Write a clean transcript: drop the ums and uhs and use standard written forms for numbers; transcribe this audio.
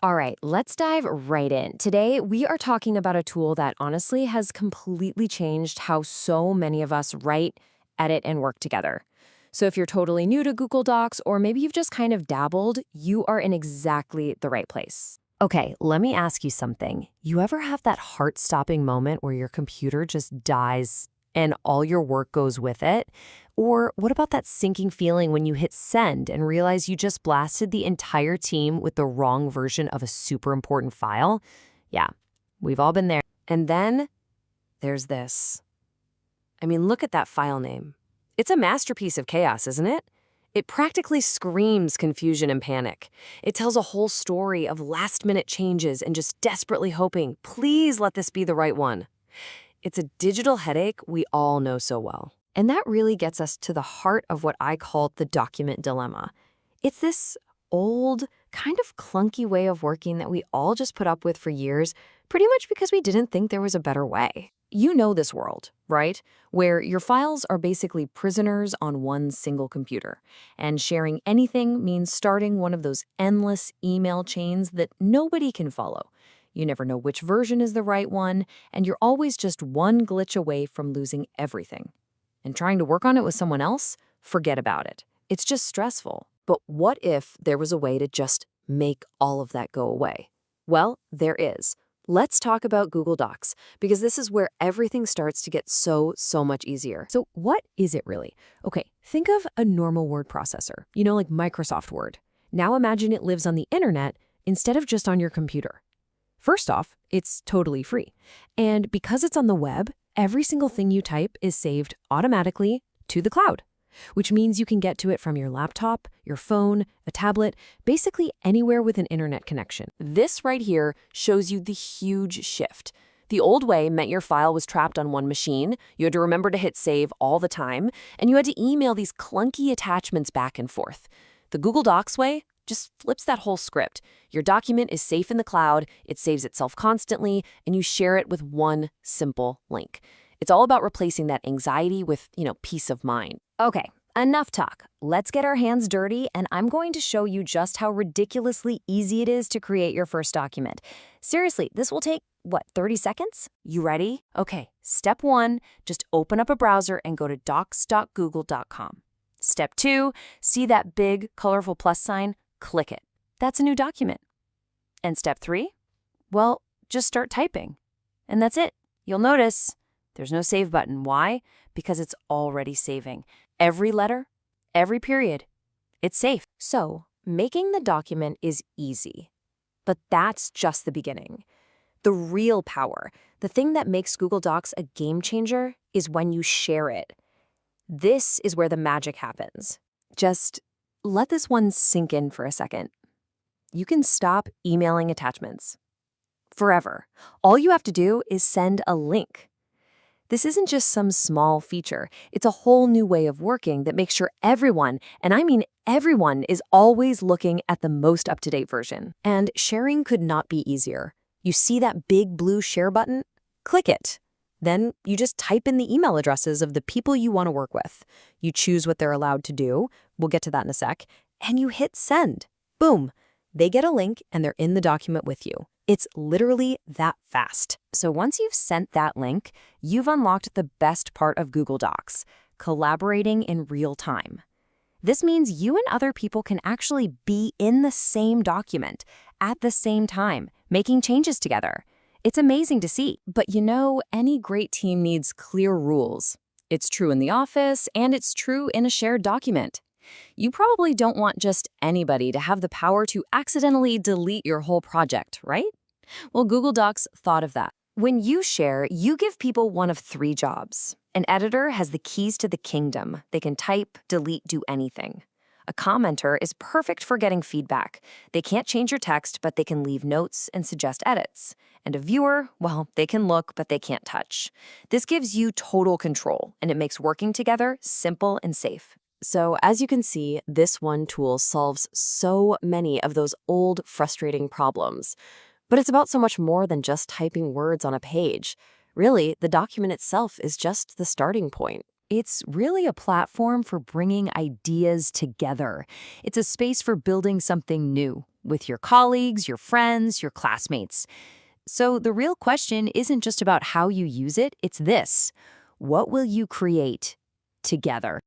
All right, let's dive right in. Today, we are talking about a tool that honestly has completely changed how so many of us write, edit, and work together. So, if you're totally new to Google Docs, or maybe you've just kind of dabbled, you are in exactly the right place. Okay, let me ask you something. You ever have that heart stopping moment where your computer just dies and all your work goes with it? Or what about that sinking feeling when you hit send and realize you just blasted the entire team with the wrong version of a super important file? Yeah, we've all been there. And then there's this. I mean, look at that file name. It's a masterpiece of chaos, isn't it? It practically screams confusion and panic. It tells a whole story of last-minute changes and just desperately hoping, please let this be the right one. It's a digital headache we all know so well. And that really gets us to the heart of what I call the document dilemma. It's this old, kind of clunky way of working that we all just put up with for years, pretty much because we didn't think there was a better way. You know this world, right? Where your files are basically prisoners on one single computer, and sharing anything means starting one of those endless email chains that nobody can follow. You never know which version is the right one, and you're always just one glitch away from losing everything. And trying to work on it with someone else? Forget about it. It's just stressful. But what if there was a way to just make all of that go away? Well, there is. Let's talk about Google Docs, because this is where everything starts to get so much easier. So what is it really? Okay, think of a normal word processor, like Microsoft Word. Now imagine it lives on the internet instead of just on your computer. First off, it's totally free. And because it's on the web, every single thing you type is saved automatically to the cloud, which means you can get to it from your laptop, your phone, a tablet, basically anywhere with an internet connection. This right here shows you the huge shift. The old way meant your file was trapped on one machine, you had to remember to hit save all the time, and you had to email these clunky attachments back and forth. The Google Docs way just flips that whole script. Your document is safe in the cloud, it saves itself constantly, and you share it with one simple link. It's all about replacing that anxiety with, peace of mind. Okay, enough talk. Let's get our hands dirty, and I'm going to show you just how ridiculously easy it is to create your first document. Seriously, this will take, 30 seconds? You ready? Okay, step 1, just open up a browser and go to docs.google.com. Step 2, see that big, colorful plus sign? Click it. That's a new document. And step 3? Well, just start typing. And that's it. You'll notice there's no save button. Why? Because it's already saving. Every letter, every period, it's safe. So, making the document is easy. But that's just the beginning. The real power, the thing that makes Google Docs a game changer, is when you share it. This is where the magic happens. Just let this one sink in for a second. You can stop emailing attachments forever. All you have to do is send a link. This isn't just some small feature. It's a whole new way of working that makes sure everyone, and I mean everyone, is always looking at the most up-to-date version. And sharing could not be easier. You see that big blue share button? Click it. Then you just type in the email addresses of the people you want to work with. You choose what they're allowed to do. We'll get to that in a sec. And you hit send. Boom. They get a link and they're in the document with you. It's literally that fast. So once you've sent that link, you've unlocked the best part of Google Docs, collaborating in real time. This means you and other people can actually be in the same document at the same time, making changes together. It's amazing to see. But any great team needs clear rules. It's true in the office, and it's true in a shared document. You probably don't want just anybody to have the power to accidentally delete your whole project, right? Well, Google Docs thought of that. When you share, you give people one of 3 jobs. An editor has the keys to the kingdom. They can type, delete, do anything. A commenter is perfect for getting feedback. They can't change your text, but they can leave notes and suggest edits. And a viewer, well, they can look, but they can't touch. This gives you total control, and it makes working together simple and safe. So as you can see, this one tool solves so many of those old, frustrating problems. But it's about so much more than just typing words on a page. Really, the document itself is just the starting point. It's really a platform for bringing ideas together. It's a space for building something new, with your colleagues, your friends, your classmates. So the real question isn't just about how you use it, it's this: what will you create together?